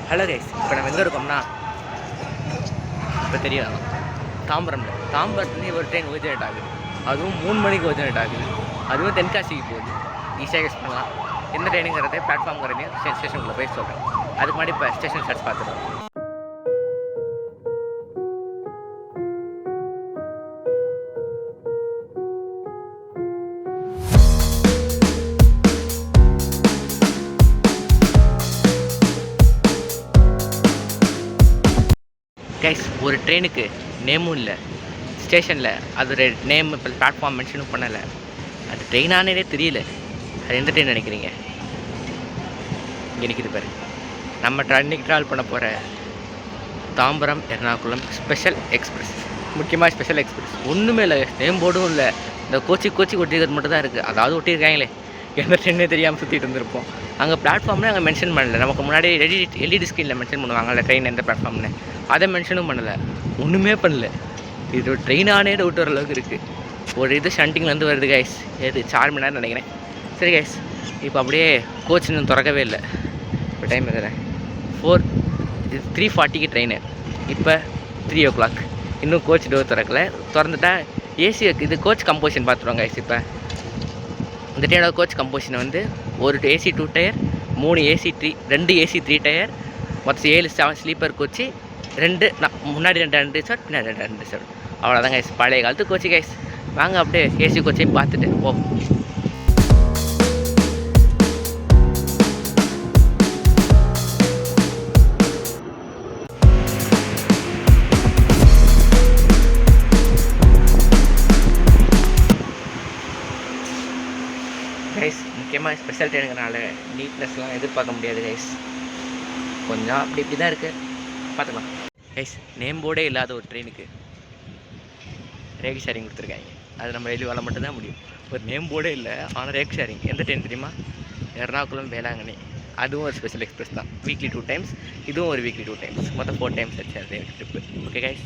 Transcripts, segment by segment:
Hello guys, இப்போ நம்ம எங்கே இருக்கோம்னா இப்போ தெரியும் தாம்பரத்துலேருந்து ஒரு ட்ரெயின் ஒரிஜினேட் ஆகுது. அதுவும் 3 மணிக்கு ஒரிஜினேட் ஆகுது. அதுவும் தென்காசிக்கு போகுது. ஈஸியாக கெஸ் பண்ணலாம். எந்த ட்ரெயினுங்கிறதே பிளாட்ஃபார்ம்ங்கிறதையும் ஸ்டேஷனுக்குள்ளே போய் சொல்கிறேன். அதுக்கு முன்னாடி இப்போ ஸ்டேஷன் சர்ச் பார்த்துருவோம். கைஸ், ஒரு ட்ரெயினுக்கு நேமும் இல்லை, ஸ்டேஷனில் அதோட நேம் இப்போ பிளாட்ஃபார்ம் மென்ஷனும் பண்ணலை. அது ட்ரெயினானே தெரியல. அது எந்த ட்ரெயின் நினைக்கிறீங்க? இங்கே நிற்கிது பாரு. நம்ம இன்றைக்கி ட்ராவல் பண்ண போகிற தாம்பரம் எர்ணாகுளம் ஸ்பெஷல் எக்ஸ்பிரஸ். முக்கியமாக ஸ்பெஷல் எக்ஸ்பிரஸ் ஒன்றுமே இல்லை, நேம் போர்டும் இல்லை. இந்த கோச்சி ஒட்டிக்கிறது மட்டும் தான் இருக்குது. அதாவது ஒட்டியிருக்காங்களே, எந்த ட்ரெயினே தெரியாமல் சுற்றிட்டு இருந்திருப்போம். அங்கே பிளாட்ஃபார்ம்னு அங்கே மென்ஷன் பண்ணலை. நமக்கு முன்னாடி எல்இடி ஸ்க்ரீனில் மென்ஷன் பண்ணுவாங்கல்ல ட்ரெயின் எந்த பிளாட்ஃபார்ம்னு, அதை மென்ஷனும் பண்ணலை. ஒன்றுமே பண்ணல. இது ஒரு ட்ரெயினானே டவுட் வர அளவுக்கு இருக்குது. ஒரு இது ஷண்டிங்லேருந்து வருது கைஸ். எது 4 மணி நேரம் நினைக்கிறேன். சரி கைஸ், இப்போ அப்படியே கோச் இன்னும் திறக்கவே இல்லை. இப்போ டைம் எதுறேன் 3:40க்கு ட்ரெயின். இப்போ 3 o'clock. இன்னும் கோச் டோர் திறக்கலை. திறந்துட்டா ஏசி இது கோச் கம்போசிஷன் பார்த்துருவாங்க கைஸ். இப்போ இந்த ட்ரெயினோட கோச் கம்போசிஷன் வந்து ஒரு AC 2 tier, 3 AC 2 AC 3 tier, மொத்தம் 7 ஸ்லீப்பர் கோச்சு, 2 முன்னாடி 2 ரிசார்ட், பின்னாடி 2 ரிசார்ட். அவ்வளோதான் கைஸ், பழைய காலத்து கோச்சு கைஸ். வாங்க அப்படியே ஏசி கோச்சையும் பார்த்துட்டு போ. கைஸ், முக்கியமாக ஸ்பெஷல் ட்ரெயினுங்கிறனால நீட்னஸ்லாம் எதிர்பார்க்க முடியாது கைஸ். கொஞ்சம் இப்படி தான் இருக்குது, பார்த்துக்கலாம் கைஸ். நேம் போர்டே இல்லாத ஒரு ட்ரெயினுக்கு ரேக் ஷேரிங் கொடுத்துருக்காங்க. அது நம்ம ரயில்வே வேலை மட்டும்தான் முடியும். ஒரு நேம் போர்டே இல்லை, ஆனால் ரேக் ஷேரிங். எந்த ட்ரெயின் தெரியுமா? எர்ணாகுளம் வேளாங்கண்ணி. அதுவும் ஒரு ஸ்பெஷல் எக்ஸ்பிரஸ் தான். Weekly 2 times. இதுவும் ஒரு வீக்லி 2 times. மொத்தம் 4 times ஆச்சு அந்த ட்ரிப்பு. Okay guys.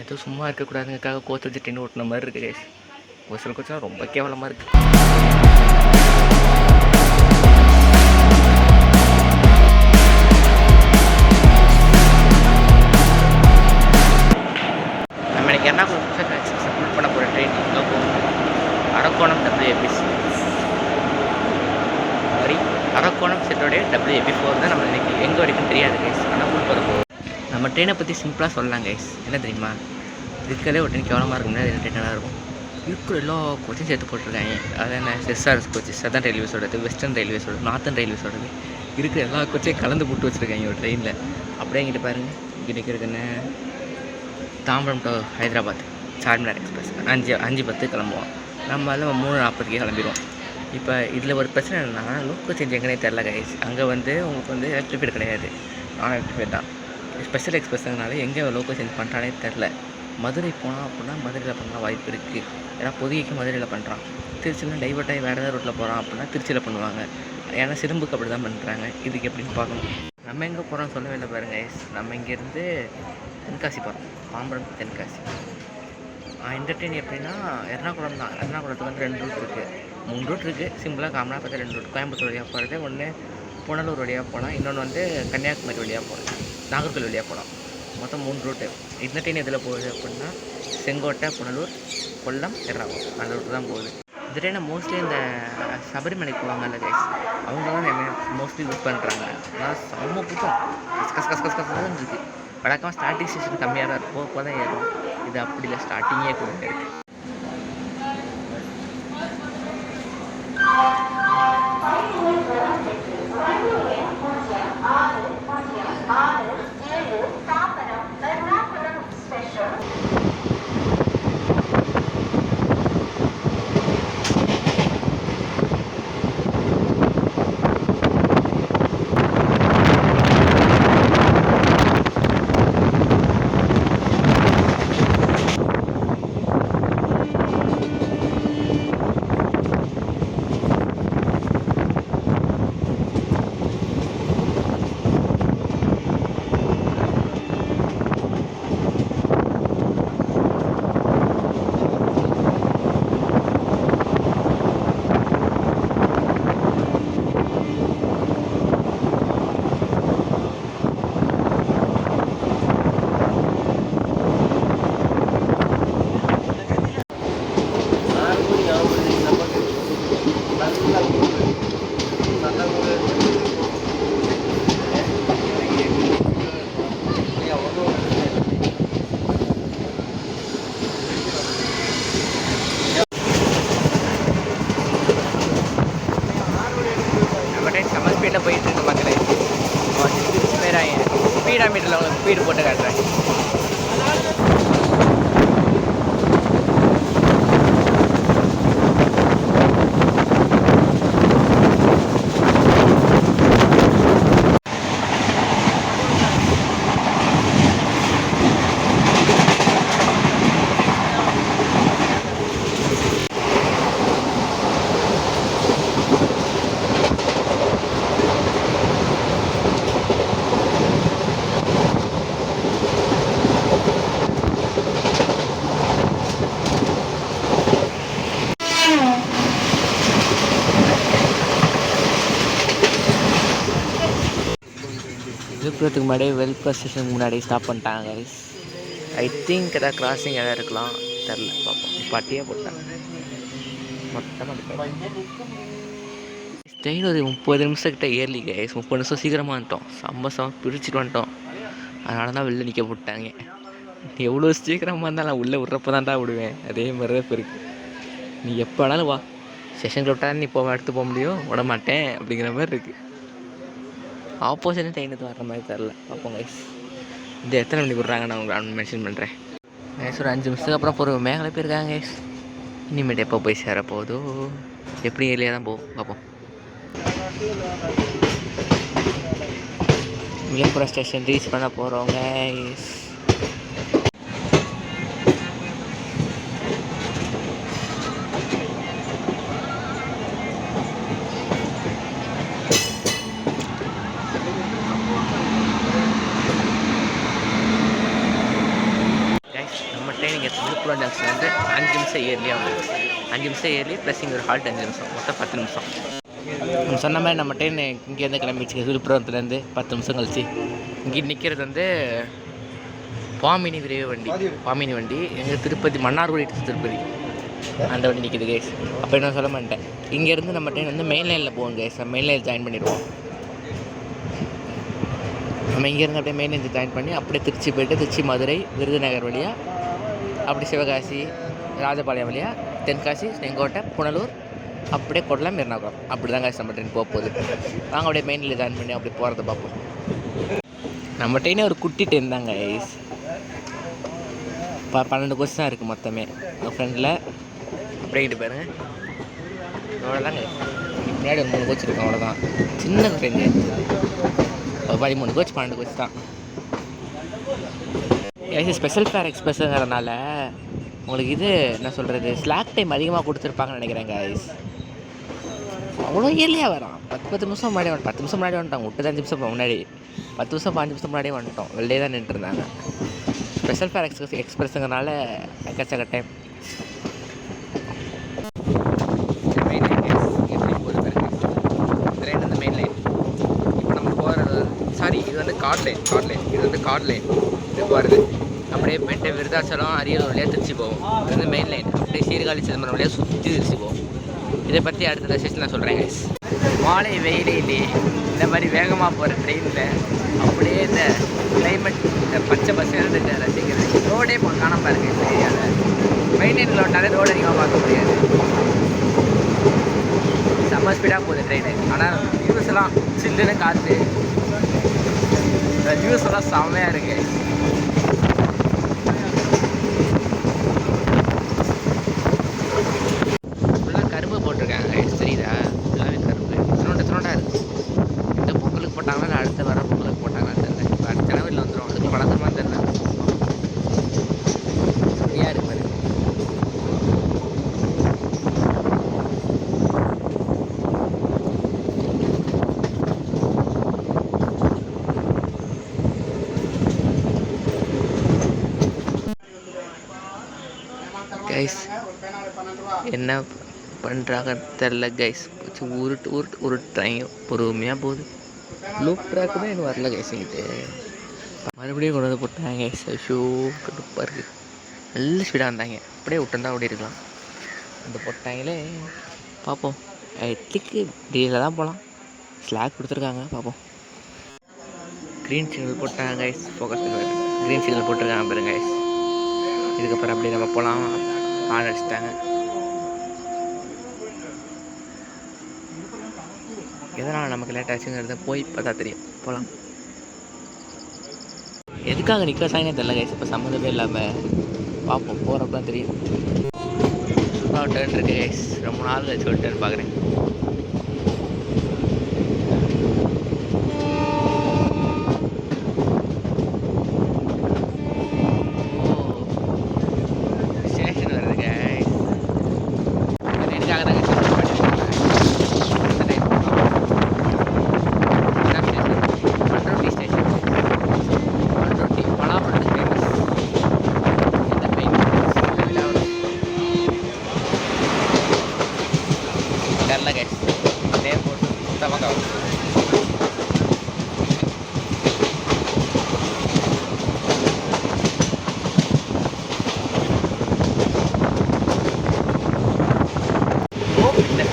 எதுவும் சும்மா இருக்கக்கூடாதுங்கிறதுக்காக கோச் வச்சு ட்ரெயின் ஓட்டின மாதிரி இருக்குது கைஸ். ஒரு சில கோச்செலாம் ரொம்ப கேவலமாக இருக்குது. நம்ம இன்றைக்கி எர்ணாகுளம் புல் பண்ண போகிற ட்ரெயின் எங்கே போகும்? அரக்கோணம் WAP4. மாதிரி அரக்கோணம் செட்டோடைய WAP4 தான் நம்ம இன்றைக்கி எங்கே வரைக்கும் தெரியாது கைஸ். ஆனால் புல் பண்ண போகும். நம்ம ட்ரெயினை பற்றி சிம்பிளாக சொல்லலாம் கைஸ். என்ன தெரியுமா? இதுக்காலே ஒரு ட்ரெயின் கேவலமாக இருக்கும்னா இது ட்ரெயின் நல்லா இருக்கும். இருக்கிற எல்லா கோச்சும் சேர்த்து போட்டிருக்காங்க. அது என்ன SRS கோச்சு, சதர்ன் ரயில்வேஸோடது, வெஸ்டர்ன் ரயில்வேஸோட, நார்த்தன் ரயில்வேஸோடது, இருக்கிற எல்லா கோச்சையும் கலந்து போட்டு வச்சுருக்காங்க ஒரு ட்ரெயினில். அப்படியே இங்கிட்ட பாருங்கள், இங்கே நிற்கிறதுன்னு தாம்பரம் டு ஹைதராபாத் சார்மினார் எக்ஸ்பிரஸ் 5:10 கிளம்புவோம். நம்ம அதில் 3:40க்கு கிளம்பிடுவோம். இப்போ இதில் ஒரு பிரச்சனை என்னென்னா, லோக்கல் சேஞ்ச் எங்கேனே தெரில கைஸ். அங்கே வந்து உங்களுக்கு வந்து எலக்ட்ரிஃபைடு கிடையாது, நான் எலக்ட்ரிஃபைடு தான். ஸ்பெஷல் எக்ஸ்பிரஸ்னால எங்கே லோக்கல் சேஞ்ச் பண்ணுறானே தெரில. மதுரை போனால் அப்படின்னா மதுரையில் பண்ண வாய்ப்பு இருக்குது. ஏன்னா பொதுகைக்கு மதுரையில் பண்ணுறான். திருச்சியில் டைவர்ட் ஆகி வேறு ஏதாவது ரூட்டில் போகிறான் அப்படின்னா திருச்சியில் பண்ணுவாங்க. ஏன்னா சிறும்புக்கு அப்படி தான் பண்ணுறாங்க. இதுக்கு எப்படின்னு பார்க்கணும். நம்ம எங்கே போகிறோம்னு சொல்லவே இல்லை பாருங்க கைஸ். நம்ம இங்கேருந்து தென்காசி போகிறோம். தாம்பரம் தென்காசி. இந்த ட்ரெயின் எப்படின்னா எர்ணாகுளம் தான். எர்ணாகுளத்துக்கு வந்து 2 ரூட் இருக்குது, 3 ரூட் இருக்குது. சிம்பிளாக காமனாக பார்த்தா 2 ரூட். கோயம்புத்தூர் வழியாக போகிறது ஒன்று, புனலூர் வழியாக போகலாம். இன்னொன்று வந்து கன்னியாகுமரி வழியாக போகலாம், நாகர்கோவில் வழியாக போகலாம். மொத்தம் 3 ரூட்டு. இந்த ட்ரெயின் எதில் போகுது அப்படின்னா செங்கோட்டை, புனலூர், கொல்லம், எர்ணாகுளம் அந்த ரூட்டு தான் போகுது. இந்த ட்ரெயினை மோஸ்ட்லி இந்த சபரிமலைக்கு போவாங்கல்ல கைஸ், அவங்க தான் மோஸ்ட்லி யூஸ் பண்ணுறாங்க. ஆனால் செம்ம கூட்டம், கஸ் இருக்குது. வழக்கமாக ஸ்டார்டிங் ஸ்டேஷன் கம்மியாக தான் இருக்கும், போக தான் ஏறும். இது அப்படி இல்லை, ஸ்டார்டிங்கே கூட இருக்குது. Tambaram Ernakulam Special. மீட்டரில் உங்களுக்கு ஸ்பீடு போட்டு காட்டுறேன். விழுப்புரத்துக்கு முன்னாடியே வெல்பர் ஸ்டேஷனுக்கு முன்னாடி ஸ்டாப் பண்ணிட்டாங்க கைஸ். ஐ திங்க் எதாவது கிராசிங் எதாவது இருக்கலாம், தெரில, பார்ப்போம். பட்டியே போட்டாங்க மொத்தமாக. ட்ரெயின் ஒரு 30 நிமிஷத்துக்கிட்ட ஏர்லி கைஸ். 30 நிமிஷம் சீக்கிரமாக வந்துட்டோம். செம்ம பிரிச்சுட்டு வந்துட்டோம். அதனால தான் வெளில நிற்க போட்டாங்க. எவ்வளோ சீக்கிரமாக இருந்தாலும் நான் உள்ளே விட்றப்ப தான்டா விடுவேன். அதே மாதிரி தான் இப்போ இருக்குது. நீ எப்போ வேணாலும் வா, ஸ்டேஷனுக்கு விட்டாலும் நீ எடுத்து போக முடியும், விட மாட்டேன் அப்படிங்கிற மாதிரி இருக்குது. ஆப்போசிட் ட்ரெயின் எதுவும் வர மாதிரி தெரில, பார்ப்போம் கைஸ். இந்த எத்தனை மணிக்கு விட்றாங்க நான் உங்களுக்கு மென்ஷன் பண்ணுறேன் கைஸ். ஒரு 5 நிமிஷத்துக்கு அப்புறம் போகிற மேலே போயிருக்காங்க கைஸ். இனிமேட்டு எப்போ போய் சேர போகுதோ, எப்படி ஏரியா தான் போகும், பார்ப்போம். விழுப்புரம் ஸ்டேஷன் ரீச் பண்ண போகிறோங்க கைஸ். விழுப்புரம் ஜங்ஷன் வந்து 5 நிமிஷம் ஏர்லியாக வந்துருக்கு. 5 நிமிஷம் ஏர்லி ப்ளஸ் இங்கே ஒரு ஹால்ட் 5 நிமிஷம், மொத்தம் 10 நிமிஷம். நம்ம சொன்ன மாதிரி நம்ம ட்ரெயின் இங்கேருந்து கிளம்பிச்சு. விழுப்புரத்துலேருந்து 10 நிமிஷம் கழிச்சு இங்கே நிற்கிறது வந்து பாமினி விரைவு வண்டி. பாமினி வண்டி எங்கள் திருப்பதி, மன்னார்குடி டு திருப்பதி அந்த வண்டி நிற்கிது கேஸ். அப்போ என்ன சொல்ல மாட்டேன். இங்கேருந்து நம்ம ட்ரெயின் வந்து மெயின் லைனில் போவோம் கேஸ். மெயின் லைனில் ஜாயின் பண்ணிடுவோம். நம்ம இங்கேருந்து அப்படியே மெயின் லைனில் ஜாயின் பண்ணி அப்படியே திருச்சி போய்ட்டு திருச்சி, மதுரை, விருதுநகர் வழியாக அப்படி சிவகாசி, ராஜபாளையம் வழியாக தென்காசி, செங்கோட்டை, புனலூர், அப்படியே கொடலாம், எர்ணாகுளம். அப்படி தான் காசு நம்ம ட்ரெயின் போக போகுது. நாங்கள் அப்படியே மெயினில் ஜாயின் பண்ணி அப்படி போகிறத பார்ப்போம். நம்ம ட்ரெயினே ஒரு குட்டி ட்ரெயின் தாங்க ஐஸ். 12 கோச் தான் இருக்குது மொத்தமே. எங்கள் ஃப்ரெண்டில் அப்படியே பாருங்க, அவ்வளோதாங்க. முன்னாடி ஒரு 3 கோச் இருக்கும், அவ்வளோதான். சின்ன ட்ரெயின், 13 கோச் 12 கோச் தான். ஏசி ஸ்பெஷல் ஃபேர் எக்ஸ்பிரஸ்ங்கிறதுனால உங்களுக்கு இது என்ன சொல்கிறது, ஸ்லாக் டைம் அதிகமாக கொடுத்துருப்பாங்கன்னு நினைக்கிறேன் கைஸ். அவ்வளோ ஏர்லியாக வரான். 10 நிமிஷம் முன்னாடி 10 நிமிஷம் முன்னாடி வந்துட்டோம். 5 நிமிஷம் முன்னாடி 10 நிமிஷம் 5 நிமிஷம் முன்னாடியே வந்துட்டோம். வெளிலே தான் நின்றுருந்தாங்க. ஸ்பெஷல் ஃபேர் எக்ஸ்பிரஸ்ங்கிறனால எக்கச்சக்க டைம். மெயின் லைன் எப்படி போகுது பாருங்க. ட்ரெயின் வந்து மெயின் லைன். இப்போ நம்ம போகிறது, சாரி, இது வந்து கார்ட் லைன். இது வந்து கார்ட் லைன். இது போகிறது அப்படியே போயிட்டு விருதாச்சலம், அரியலூர் வழியாக திருச்சி போவோம். இது வந்து மெயின் லைன். அப்படியே சீர்காழி, சிதம்பரம் வழியாக சுற்றி திருச்சி போவோம். இதை பற்றி அடுத்த ஸ்டேஷன் நான் சொல்கிறேன் கைஸ். மாலை வெயிலே இந்த மாதிரி வேகமாக போகிற ட்ரெயினில் அப்படியே இந்த கிளைமேட், இந்த பச்சை பசங்க ரசிக்கிறது. ரோடே காணாம பாருங்க இந்த ஏரியாவில். மெயின் லைனில் விட்டாலே ரோடு அதிகமாக பார்க்க முடியாது. செம்ம ஸ்பீடாக போகுது ட்ரெயின். ஆனால் வியூஸ் எல்லாம் சில்லுன்னு காற்று, இந்த வியூஸ் எல்லாம் செம்மையாக இருக்குது. போட்டிருக்காங்க தெரியுதா, எல்லாமே கரும்பு தினோண்டா இருக்குது. இந்த பொங்கலுக்கு போட்டாங்கன்னா அடுத்த வர பொங்கலுக்கு போட்டாங்கன்னு தெரியல. இப்போ அடுத்த ஜனவரியில் வந்துடும். அதுக்கு பழக்கமாக தெரியல. ஃப்ரீயாக இருக்கு பாரு. கைஸ் என்ன பண்ணுறாங்க தெரில கைஸ். உருட்டுறாங்க, பொறுமையாக போகுது. லூப் ட்ராக்கு தான் எனக்கு வரல கைஸ். எங்கிட்ட மறுபடியும் கொண்டு வந்து போட்டாங்க கைஸ். ஷோ கடுப்பாக இருக்குது. நல்ல ஸ்பீடாக இருந்தாங்க. அப்படியே விட்டுருந்தா ஓடி இருக்கலாம். அந்த போட்டாங்களே, பார்ப்போம். எட்டுக்கு டீலில் தான் போகலாம். ஸ்லாக் கொடுத்துருக்காங்க, பார்ப்போம். க்ரீன் சிக்னல் போட்டாங்க கைஸ். ஃபோக்கஸ் க்ரீன் சிக்னல் போட்டிருக்காங்க பாருங்க கைஸ். இதுக்கப்புறம் அப்படி நம்ம போகலாம். ஆன் அடிச்சிட்டாங்க. எதனால் நமக்கு லேட் ஆச்சுங்கிறத போய் பார்த்தா தெரியும். போகலாம். எதுக்காக நிற்க வச்சாங்கன்னே தெரியல கைஸ். இப்போ சம்மந்தமே இல்லாமல் பார்ப்போம், போகிறப்ப தெரியும். சூப்பராக டேர்ன் இருக்கு கைஸ். ரொம்ப நாள் கழிச்சு ஒரு டேர்ன் பார்க்குறேன்.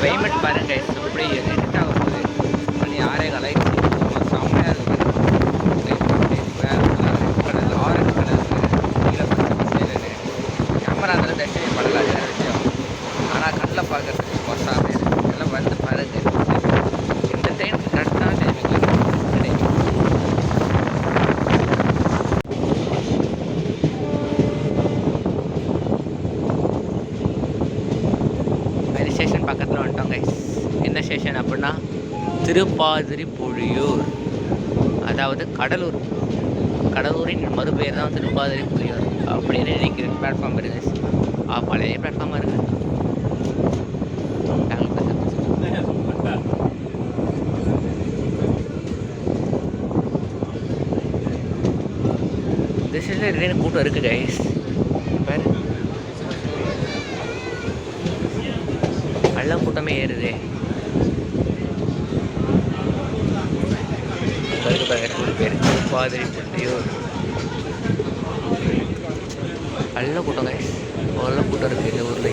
கிளைமேட் பாருங்க எப்படி எடிட் ஆக போகுது. மணி 6:15 செம்மையாக இருக்குது. கடல் ஆரஞ்சு கலர் கேமரா இருந்தாலும் தர்ஷனே பண்ணல, அது வேறு விஷயம். ஆனால் கண்ணில் பார்க்கறதுக்கு மோசமாக எல்லாம் வந்து பாருங்க. இந்த டைமுக்கு கரெக்டான டைமிங் ஸ்டேஷன் பக்கத்தில் வந்துட்டோம் கைஸ். என்ன ஸ்டேஷன் அப்படின்னா திருப்பாதிரிப்புலியூர், அதாவது கடலூர். கடலூரின் மறுபெயர் தான் திருப்பாதிரிப்புலியூர் அப்படின்னு நினைக்கிறேன். பிளாட்ஃபார்ம் இருக்குது, பழைய பிளாட்ஃபார்மாக இருக்குது. இந்த ஸ்டேஷனில் நிறைய கூட்டம் இருக்குது கைஸ். நல்ல கூட்டமே ஏறுது. பேர் திருப்பாதிரிப்புலியூர். நல்ல கூட்டம் கைஸ், நல்ல கூட்டம் இருக்குது இந்த ஊரில்.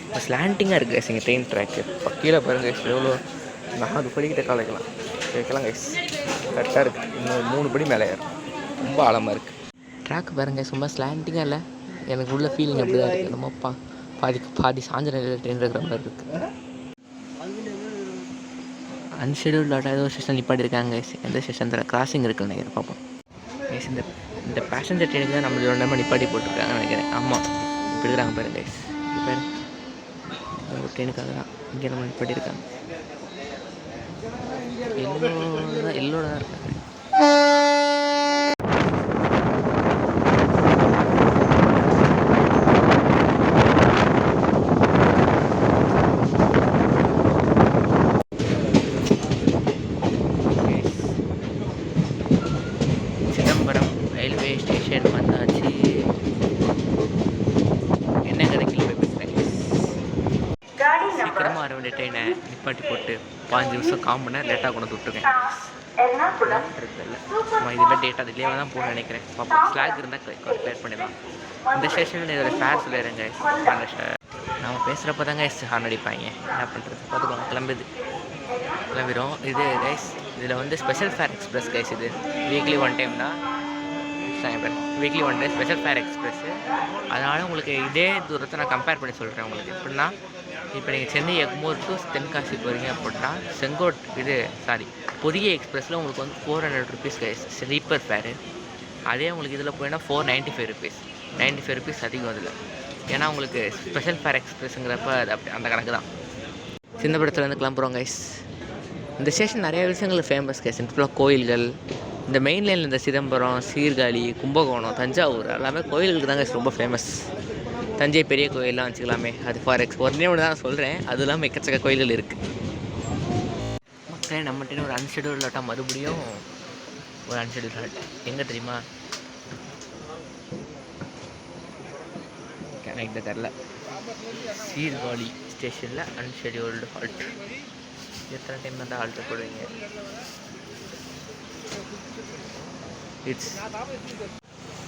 இப்போ ஸ்லாண்டிங்காக இருக்குது கைஸ் இங்கே ட்ரெயின் ட்ராக்கு. கீழே பாருங்க கைஸ், எவ்வளோ 4 படிக்கிட்ட காலைக்கலாம் வைக்கலாம் கைஸ். கரெக்டாக இருக்குது. இன்னும் 3 படி மேலே ஏறும். ரொம்ப ஆழமாக இருக்குது ட்ராக் பாருங்க. சும்மா ஸ்லாண்டிங்காக இல்லை, எனக்கு உள்ள ஃபீலிங் அப்படி தான் இருக்குது. நம்ம பாதி சாஞ்ச நிலையில் ட்ரெயின் இருக்கிற மாதிரி இருக்குது. அன்ஷெடியூல்டாக ஏதோ ஸ்டேஷன் நிப்பாட்டிருக்காங்க கைஸ். எந்த ஸ்டேஷன் தர கிராசிங் இருக்குன்னு நினைக்கிறேன். பார்ப்போம் கைஸ். இந்த பேசஞ்சர் ட்ரெயினுக்கு தான் நம்மளோட நேரம் நிப்பாட்டி போட்டிருக்காங்கன்னு நினைக்கிறேன். ஆமாம், இப்படி இருக்கிறாங்க பாருங்க கைஸ். இப்போ ஒரு ட்ரெயினுக்காக தான் இங்கே நம்ம நிப்பாட்டியிருக்காங்க. எல்லோட தான் இருக்காங்க. சிதம்பரம் ரயில்வே ஸ்டேஷன் வந்தாச்சு. என்ன கதைக்கு போய் பேசுகிறேன். சீக்கிரமாக வர வேண்டிய ட்ரெயினை நிப்பாட்டி போட்டு 5 நிமிஷம் 1/4 மணி நேரம் லேட்டாக கொண்டு விட்டுருக்கேன். இல்லை இதுமாதிரி டேட்டா அதுலேயே தான் போகணும்னு நினைக்கிறேன். பார்ப்போம், ஸ்லாக் இருந்தால் கிளியர் பண்ணிடலாம். இந்த ஸ்டேஷனில் இதோட ஃபேர் சொல்லிடுறேங்க. நம்ம பேசுகிறப்ப தாங்க ஹார்ன் அடிப்பாங்க. என்ன பண்ணுறது பார்த்துக்கோங்க. கிளம்பிடும் இது கைஸ். இதில் வந்து ஸ்பெஷல் ஃபேர் எக்ஸ்பிரஸ் கைஸ். இது வீக்லி 1 டைம் தான். Weekly 1 day special fair express. அதனால் உங்களுக்கு இதே தூரத்தை நான் கம்பேர் பண்ணி சொல்கிறேன் உங்களுக்கு. எப்படின்னா, இப்போ நீங்கள் சென்னை எக்மோர் டு தென்காசி போகிறீங்க அப்படின்னா புதிய எக்ஸ்பிரஸில் உங்களுக்கு வந்து 400 ருபீஸ் கைஸ் ஸ்லீப்பர் ஃபேரு. அதே உங்களுக்கு இதில் போயின்னா 495 ருபீஸ். 95 ருபீஸ் அதிகம் அதில். ஏன்னா உங்களுக்கு ஸ்பெஷல் ஃபேர் எக்ஸ்பிரஸ்ங்கிறப்ப அது அப்படி அந்த கணக்கு தான். சின்னப்படத்துலேருந்து கிளம்புறோம் கைஸ். இந்த ஸ்டேஷன் நிறைய விஷயங்கள் ஃபேமஸ் கைஸ். ஃபுல்லாக கோயில்கள். இந்த மெயின் லைனில் இந்த சிதம்பரம், சீர்காழி, கும்பகோணம், தஞ்சாவூர் எல்லாமே கோயில்களுக்கு தாங்க ரொம்ப ஃபேமஸ். தஞ்சை பெரிய கோயிலெலாம் வச்சுக்கலாமே, அது ஒன்றே ஒன்று தான் சொல்கிறேன். அது இல்லாமல் எக்கச்சக்க கோயில்கள் இருக்குது. மக்களே நம்மகிட்ட ஒரு அன்ஷெடியூல் ஆட்டா மறுபடியும் ஒரு அன்ஷெடியூல் ஹால்ட் எங்கே தெரியுமா? கனெக்ட் தெரில. சீர்காழி ஸ்டேஷனில் அன்ஷெடியூல்டு ஹால்ட். எத்தனை டைம் தான் ஹால்ட்டு போடுவீங்க?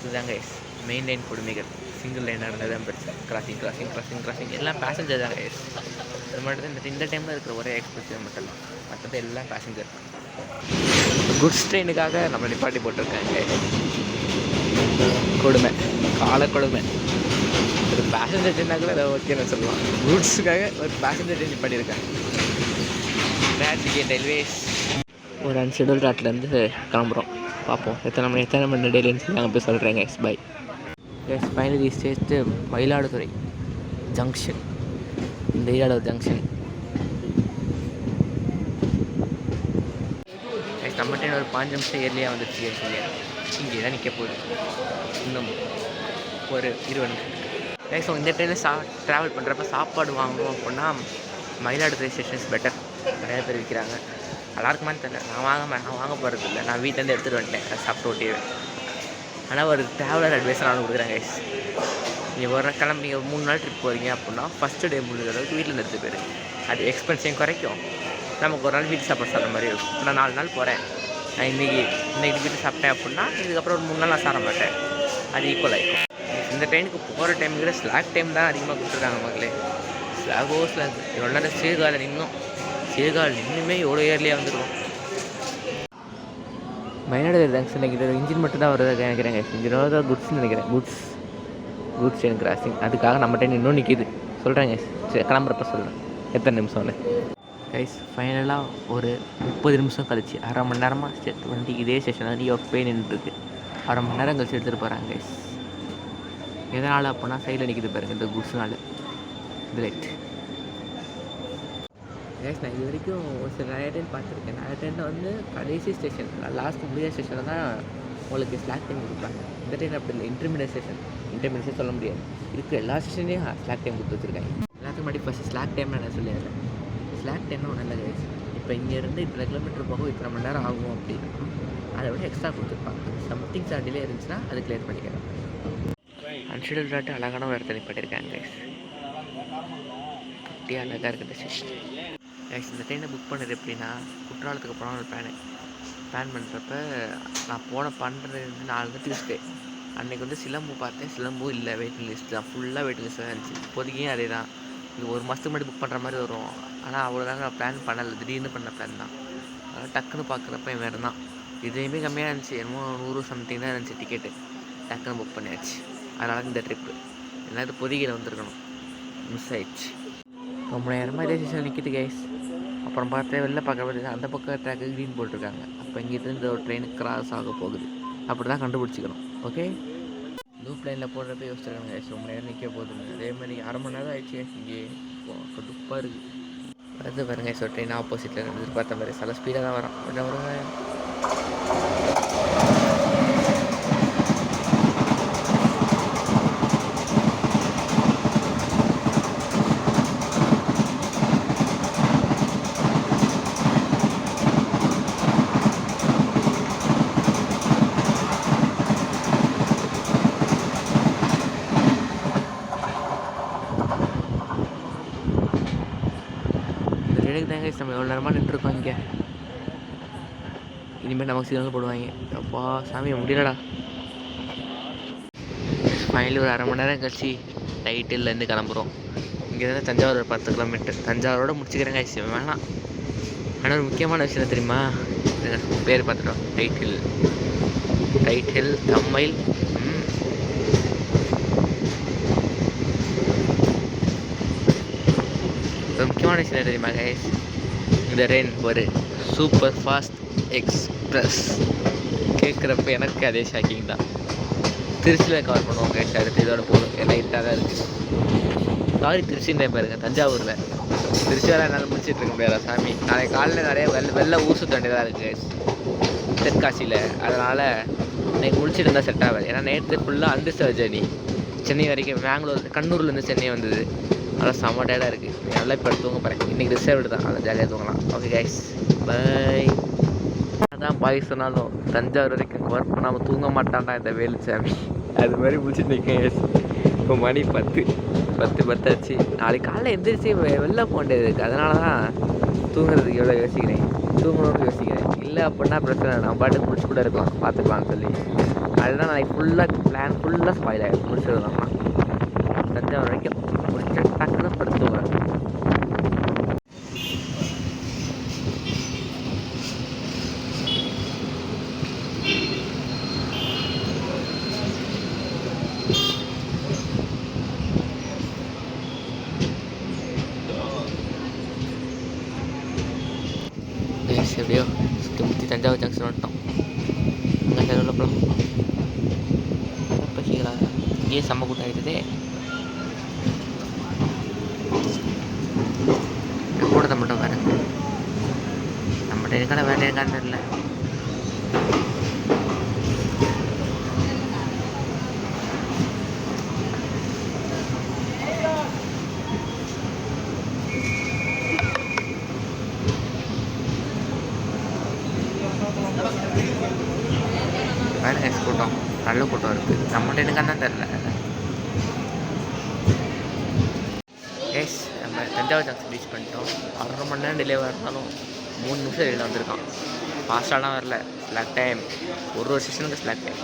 இதுதான் கைஸ் மெயின் லைன் கொடுமைகள். சிங்கிள் லைனாக இருந்தது தான் பிரச்சனை. கிராசிங் எல்லாம் பேசஞ்சர் தான் கைஸ். அது மட்டும் தான் இந்த டைமில் இருக்கிற ஒரே எக்ஸ்பிரஸ் மட்டும் தான். மற்றது எல்லாம் பேசஞ்சர். குட்ஸ் ட்ரெயினுக்காக நம்ம நிப்பாட்டி போட்டிருக்காங்க. கொடுமை, கால கொடுமை. ஒரு பேசஞ்சர் ட்ரெயினாக கூட அதை ஓகேன்னு சொல்லலாம். குட்ஸுக்காக ஒரு பேசஞ்சர் ட்ரெயின் நிப்பாட்டியிருக்காங்க. ரயில்வேஸ் ஒரு அன்ஷெடியூல் ராட்லேருந்து கிளம்புறோம். பார்ப்போம் எத்தனை மணி டெய்லின்னு சொல்லி அங்கே போய் சொல்கிறேன் guys. Bye guys. Finally stage Mayiladuthurai junction. இந்த ஏரியாவில் ஜங்ஷன் கைஸ். நம்ம ட்ரெயின் ஒரு 5 நிமிஷம் ஏர்லியாக வந்துருச்சு. இங்கே தான் நிற்க போகுது. இன்னும் ஒரு 20 நிமிஷம் கைஸ். ஸோ இந்த ட்ரெயினில் ட்ராவல் பண்ணுறப்ப சாப்பாடு வாங்கணும் அப்படின்னா மயிலாடுதுறை ஸ்டேஷன் இஸ் பெட்டர். நிறையா பேர் விற்கிறாங்க. நல்லாயிருக்குமான்னு தெரியல. நான் வாங்க போகிறது இல்லை. நான் வீட்டிலேருந்து எடுத்துகிட்டு வந்துட்டேன். அதை சாப்பிட்டு ஓட்டிடுவேன். ஆனால் ஒரு ட்ராவலர் அட்வைஸ் நான் கொடுக்குறேன் கைஸ். நீங்கள் ஒரு கிளம்பி 3 நாள் ட்ரிப் போகிறீங்க அப்படின்னா ஃபஸ்ட்டு டே முடிஞ்ச அளவுக்கு வீட்டில் எடுத்து போயிரு. அது எக்ஸ்பென்ஸையும் குறைக்கும். நமக்கு ஒரு நாள் வீட்டு சாப்பாடு சாப்பிட்ற மாதிரி இருக்கும். நான் 4 நாள் போகிறேன். நான் இன்றைக்கி வீட்டு சாப்பிட்டேன் அப்படின்னா இதுக்கப்புறம் ஒரு 3 நாள் நான் சாப்பிட மாட்டேன். அது ஈக்குவல் ஆகிடும். இந்த ட்ரெயினுக்கு போகிற டைம் விட ஸ்லாக் டைம் தான் அதிகமாக கொடுத்துருக்காங்க மக்களே. ஸ்லாக் எவ்வளோ நேரம் சீர்காழில் இன்னுமே எவ்வளோ ஏர்லியாக வந்துருக்கும். மயிலாடுதுறை ஜங்ஷன் நினைக்கிறேன். இன்ஜின் மட்டும் தான் வருது நினைக்கிறேங்க. இன்ஜினோட தான் குட்ஸ்ன்னு நினைக்கிறேன். Goods train crossing. அதுக்காக நம்ம ட்ரெயின் இன்னும் நிற்கிது. சொல்கிறேங்க சரி, கிளம்புறப்ப சொல்கிறேன் எத்தனை நிமிஷம்னு கைஸ். ஃபைனலாக ஒரு 30 நிமிஷம் கழிச்சு, அரை மணி நேரமாக வண்டி இதே ஸ்டேஷனில் ஆஃப் போய் நின்றுருக்கு. அரை மணி நேரம் கழிச்சு எடுத்துகிட்டு போகிறாங்க கைஸ். எதனால் அப்படின்னா சைடில் நிற்கிது பாருங்கள், இந்த குட்ஸ்னால். இது லைட் கைஸ். நான் இது வரைக்கும் ஒரு சில நிறைய ட்ரெயின் பார்த்துருக்கேன். நிறைய ட்ரெயினில் வந்து கடைசி ஸ்டேஷன், லாஸ்ட் முடியாத ஸ்டேஷனில் தான் உங்களுக்கு ஸ்லாக் டைம் கொடுப்பாங்க. இந்த ட்ரெயின் அப்படி இல்லை. இன்டர்மீடியட் ஸ்டேஷன் சொல்ல முடியாது. இருக்கிற எல்லா ஸ்டேஷன்லேயும் ஸ்லாக் டைம் கொடுத்து வச்சுருக்காங்க. எல்லாத்துக்கும் முன்னாடி ஃபஸ்ட்டு ஸ்லாக் டைம்னு நான் சொல்லிடுறேன். ஸ்லாக் டைம்னா ஒன்றும் இல்லை கைஸ். இப்போ இங்கேருந்து இத்தனை கிலோமீட்டர் போக இத்தனை மணி நேரம் ஆகும் அப்படின்னா அதை விட எக்ஸ்ட்ரா கொடுத்துருப்பாங்க. சம்திங்ஸ் டிலே இருந்துச்சுன்னா அது கிளியர் பண்ணிக்கலாம். அன்ஷெடியூல் ராட்டு அழகான ஒரு இடத்துல பண்ணியிருக்காங்க கைஸ். குட்டியாக அழகாக இருக்குது ஸ்டேஷன் கைஸ். இந்த ட்ரெயினை புக் பண்ணது எப்படின்னா, குற்றாலத்துக்கு போனால் ஒரு பிளான் பண்ணுறப்ப நான் போன 4 டியூஸ்டே அன்றைக்கி வந்து சிலம்பு பார்த்தேன். சிலம்பு இல்லை, வெயிட்டிங் லிஸ்ட் தான். ஃபுல்லாக வெயிட்டிங் லிஸ்ட் தான் இருந்துச்சு. இப்போதைக்கும் அதே தான். இது ஒரு மாதத்துக்கு முன்னாடி புக் பண்ணுற மாதிரி வரும். ஆனால் அவ்வளோதாங்க நான் பிளான் பண்ணலை. திடீர்னு பண்ண பிளான் தான். அதனால் டக்குன்னு பார்க்குறப்ப வேறு தான். இதையுமே கம்மியாக இருந்துச்சு. என்னமோ 100 சம்திங் தான் இருந்துச்சு டிக்கெட்டு. டக்குன்னு புக் பண்ணியாச்சு. அதனால இந்த ட்ரிப்பு எல்லாத்து பொதிகையில் வந்துருக்கணும். மிஸ் ஆயிடுச்சு. ரொம்ப நேரமாக இதே ஸ்டேஷன் நிற்கிது கைஸ். அப்புறம் பார்த்தேன் வெளில பார்க்க அந்த பக்கம் ட்ராக்கு க்ரீன் போட்டிருக்காங்க. அப்போ இங்கேருந்து இந்த ஒரு ட்ரெயின் கிராஸ் ஆக போகுது. அப்படி தான் கண்டுபிடிச்சிக்கணும். ஓகே. லூப் லைனில் போடுறப்ப யோசிச்சிருக்காங்க கைஸ். ரொம்ப நேரம் நிற்க போகுதுன்னு. அதே மாதிரி அரை மணி நேரம் ஆயிடுச்சு. இங்கே கடுப்பாக இருக்குது. வந்து பாருங்க ஸோ ட்ரெயின் ஆப்போசிட்டில் எதிர்பார்த்த மாதிரி சில ஸ்பீடாக தான் வரோம். கொஞ்சம் வருங்க. ட்ரெயினுக்கு தாங்க நம்ம எவ்வளோ நேரமாக நின்றுருக்கோம் இங்கே. இனிமேல் நமக்கு சிக்னல் போடுவாங்க. அப்பா சாமி முடியலடா. ஃபைனலி ஒரு அரை மணி நேரம் கழிச்சு டைட்டில்லேருந்து கிளம்புறோம். இங்கேருந்து தஞ்சாவூர் 10 கிலோமீட்டர். தஞ்சாவூரோட முடிச்சுக்கிறேங்க விஷயம் வேணாம். ஆனால் ஒரு முக்கியமான விஷயம் தெரியுமா, பேர் பார்த்துட்டோம். டைட்டில் தமிழ். ஒரு முக்கியமான விஷயம் தெரியுமா கைஸ், இந்த ட்ரெயின் ஒரு சூப்பர் ஃபாஸ்ட் எக்ஸ்பிரஸ். கேட்குறப்ப எனக்கு அதே ஷாக்கிங் தான். திருச்சியில் கவர் பண்ணுவோம் கைஸ். அடுத்து இதோட போதும். லைட்டாக தான் இருக்குது. சாரி திருச்சின்னு பாருங்க, தஞ்சாவூரில். திருச்சியில் என்னால் முடிச்சுட்டு இருக்க முடியாதா சாமி. நாளைக்கு காலையில் நிறைய வெளில ஊர் சுற்ற வேண்டியதாக இருக்குது தென்காசியில். அதனால் எனக்கு முடிச்சுட்டு இருந்தால் செட் ஆகாது. ஏன்னா நேற்று ஃபுல்லாக அன்ரிசர்வ் ஜர்னி. சென்னை வரைக்கும், பெங்களூர் கண்ணூர்லேருந்து சென்னை வந்தது. அதெல்லாம் செம்ம டயர்டாக இருக்குது. நல்லா இப்போ தூங்க போகிறேன். இன்றைக்கி ரிசர்வ்டு தான், அதை ஜாலியாக தூங்கலாம். Okay guys, bye. அதான் பாய் சொன்னாலும் தஞ்சாவூர் வரைக்கும் ஒர்க் பண்ணாமல் தூங்க மாட்டான்டா இந்த வேலுச்சாமி. அது மாதிரி முடிச்சுட்டு நிற்கேன் கைஸ். இப்போ மணி 10 ஆச்சு. நாளைக்கு காலையில் எந்திரிச்சு வெளில போக வேண்டியது இருக்குது. அதனால தான் தூங்குறதுக்கு எவ்வளோ யோசிக்கிறேன், தூங்கணும்னு யோசிக்கிறேன். இல்லை அப்படின்னா பிரச்சனை, நான் பாட்டுக்கு முடிச்சு கூட இருக்கலாம், பார்த்துக்கலாம்னு சொல்லி. அதுதான் நாளைக்கு ஃபுல்லாக ஸ்பாயில் ஆகிடும். முடிச்சிடலாம்னா தஞ்சாவூர் வரைக்கும் முடிச்சு டக்குன்னு படுத்துவேன். எப்படியோ முற்றி தஞ்சாவூர் ஜங்ஷன் வந்துட்டோம். அங்கே தெருவில் போகலாம். இப்போ சீக்கிரம் இங்கேயே செம்ம கூட்டம் ஆகிடுதே. கூட்டத்தை மட்டும் பாரு. நம்ம ட்ரெயினுக்கான வேறு ட்ரெயினுக்கான தெரியல. வேறு கேஸ் கூட்டம் நல்ல கூட்டம் இருக்குது. நம்ம ட்ரெயினுக்கான தான் தெரில. கேஸ் நம்ம தஞ்சாவூர் ஜங்ஷன் ரீச் பண்ணிட்டோம். 1.5 மணி நேரம் டிலேவாக இருந்தாலும் 3 நிமிஷம் வெளியில் வந்திருக்கான். ஃபாஸ்ட்டாலாம் வரல. ஸ்லாக் டைம் ஒரு செஷனுக்கு ஸ்லாக் டைம்.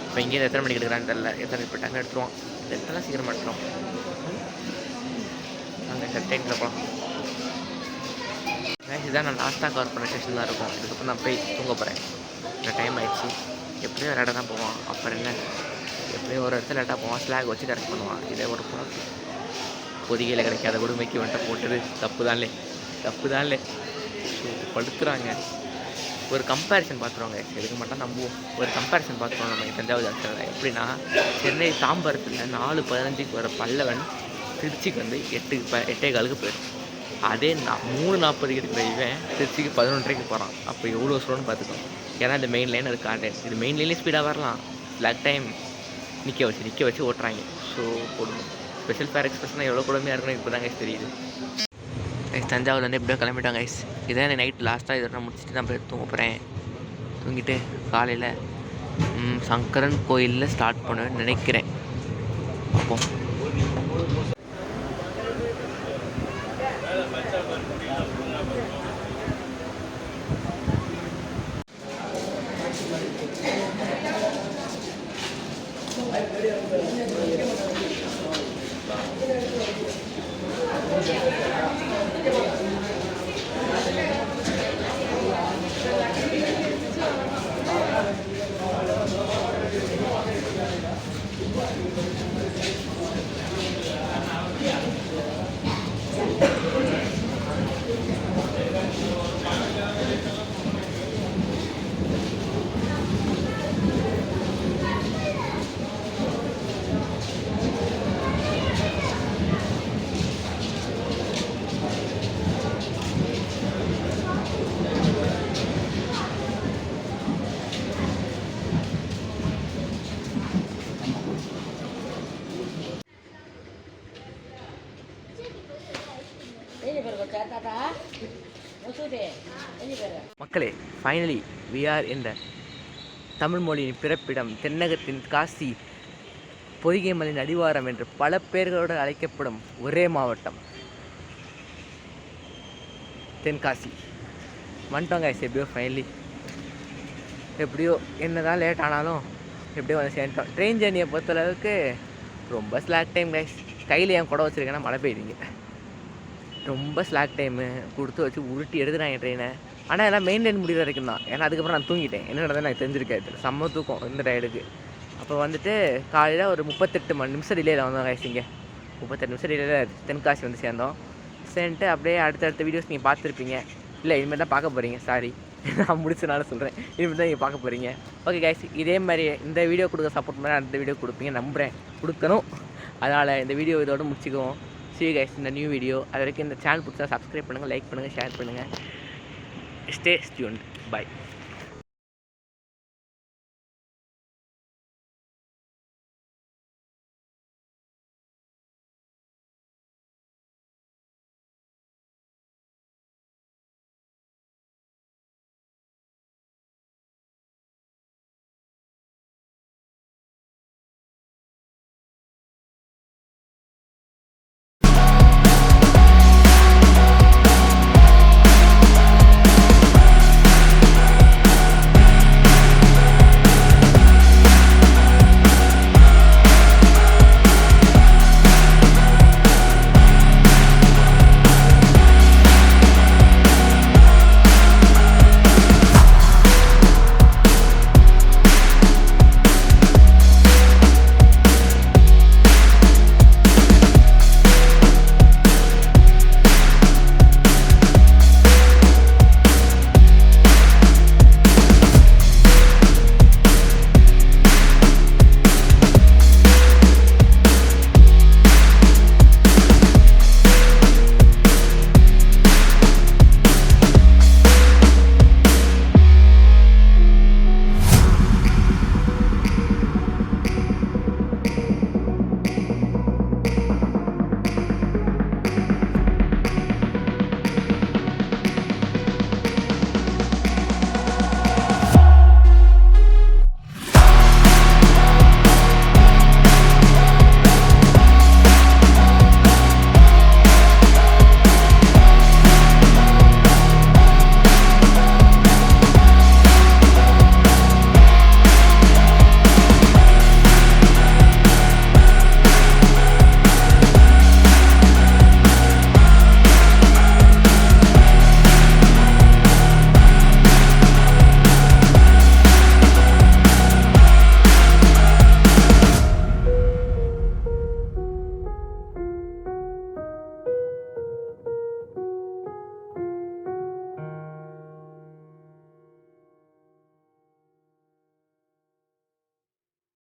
இப்போ இங்கே எத்தனை மணிக்கு எடுக்கிறான்னு தெரில. எத்தனை இப்போ டக்கு எடுத்துருவோம். எத்தனை சீக்கிரம் எடுத்துருவோம். நாங்கள் செட் டைமில் போகலாம். இதுதான் நான் லாஸ்ட்டாக கவர் பண்ண ஸ்டேஷன் தான் இருக்கும். இதுக்கப்புறம் நான் போய் தூங்க போகிறேன். இந்த டைம் ஆகிடுச்சு. எப்படியும் ஒரு இடம் தான் போவான். அப்புறம் என்ன, எப்படியும் ஒரு இடத்துல லேட்டாக போவான். ஸ்லாக் வச்சு கரெக்ட் பண்ணுவான். இதே ஒரு பொதிகையில் கிடைக்காத கொடுமைக்கு வந்துட்டு போட்டது தப்பு தான்லே. ஸோ படுத்துகிறாங்க. ஒரு கம்பேரிசன் பார்த்துருவாங்க. எதுக்கு மட்டும் நம்புவோம். ஒரு கம்பேரிசன் பார்த்துருவோம் நம்ம தஞ்சாவூர் ஜங்ஷனில். எப்படின்னா, சென்னை தாம்பரத்தில் 4:15 வர பல்லவன் திருச்சிக்கு வந்து 8:15 போயிடும். அதே 3:40 இருக்கிற இவன் திருச்சிக்கு 11:30 போகிறான். அப்போ எவ்வளோ ஸ்லோன்னு பார்த்துக்கோம். ஏன்னா இந்த மெயின் லைன் அது கான்டென்ட். இது மெயின் லைன்லேயும் ஸ்பீடாக வரலாம். பிளாக் டைம் நிற்க வச்சு ஓட்டுறாங்க. ஸோ கொடுமை. ஸ்பெஷல் ஃபேர் எக்ஸ்பிரஸ்னால் எவ்வளோ கொடுமையாக இருக்குன்னு இப்போ தாங்க தெரியுது. தஞ்சாவூர் வந்து எப்படியோ கிளம்பிட்டாங்க கைஸ். இதான் நைட் லாஸ்ட்டாக இதெல்லாம் முடிச்சுட்டு நான் போய் தூங்க போகிறேன். தூங்கிட்டு காலையில் சங்கரன் கோயிலில் ஸ்டார்ட் பண்ணுவேன்னு நினைக்கிறேன். அப்போ மக்களே, ஃபைனலி வி ஆர் இன் த தமிழ் மொழியின் பிறப்பிடம், தென்னகத்தின் காசி, பொதிகை மலையின் அடிவாரம் என்று பல பேர்களோடு அழைக்கப்படும் ஒரே மாவட்டம் தென்காசி. வந்துட்டோம் கைஸ். எப்படியோ ஃபைனலி, எப்படியோ என்ன தான் லேட் ஆனாலும் எப்படியோ வந்து சேர்ந்துட்டோம். ட்ரெயின் ஜேர்னியை பொறுத்தளவுக்கு ரொம்ப ஸ்லாக் டைம் கைஸ். கையில் என் குடம் வச்சுருக்கேன்னா மழை பெய்யுதுங்க. ரொம்ப ஸ்லாக் டைமு கொடுத்து வச்சு உருட்டி எடுத்துட்டாங்க ட்ரெயினை. ஆனால் எல்லாம் மெயின் லைன் முடிகிற வரைக்கும் தான். ஏன்னா அதுக்கப்புறம் நான் தூங்கிட்டேன். என்ன நடந்தது எனக்கு தெரிஞ்சிருக்காது. செம்ம தூக்கம் இந்த டயர்டுக்கு. அப்போ வந்துட்டு காலையில் ஒரு 38 நிமிஷம் டிலேயில் வந்தோம் கைஸ். இங்கே 38 நிமிஷம் டிலேயில் தென்காசி வந்து சேர்ந்துட்டு அப்படியே அடுத்தடுத்த வீடியோஸ் நீங்கள் பார்த்துருப்பீங்க. இல்லை இனிமேல் தான் பார்க்க போகிறீங்க. சாரி, நான் முடிச்சனால சொல்கிறேன். இனிமேல் தான் நீங்கள் பார்க்க போகிறீங்க. ஓகே கைஸ், இதே மாதிரி இந்த வீடியோ கொடுக்க சப்போர்ட் பண்ணி அடுத்த வீடியோ கொடுப்பீங்க நம்புகிறேன். கொடுக்கணும். அதனால் இந்த வீடியோ இதோடு முடிச்சுக்குவோம். See you guys in the new video. அது வரைக்கும் இந்த சேனல் பிடிச்சா சப்ஸ்கிரைப் பண்ணுங்கள், லைக் பண்ணுங்கள், ஷேர் பண்ணுங்கள். Stay tuned. Bye.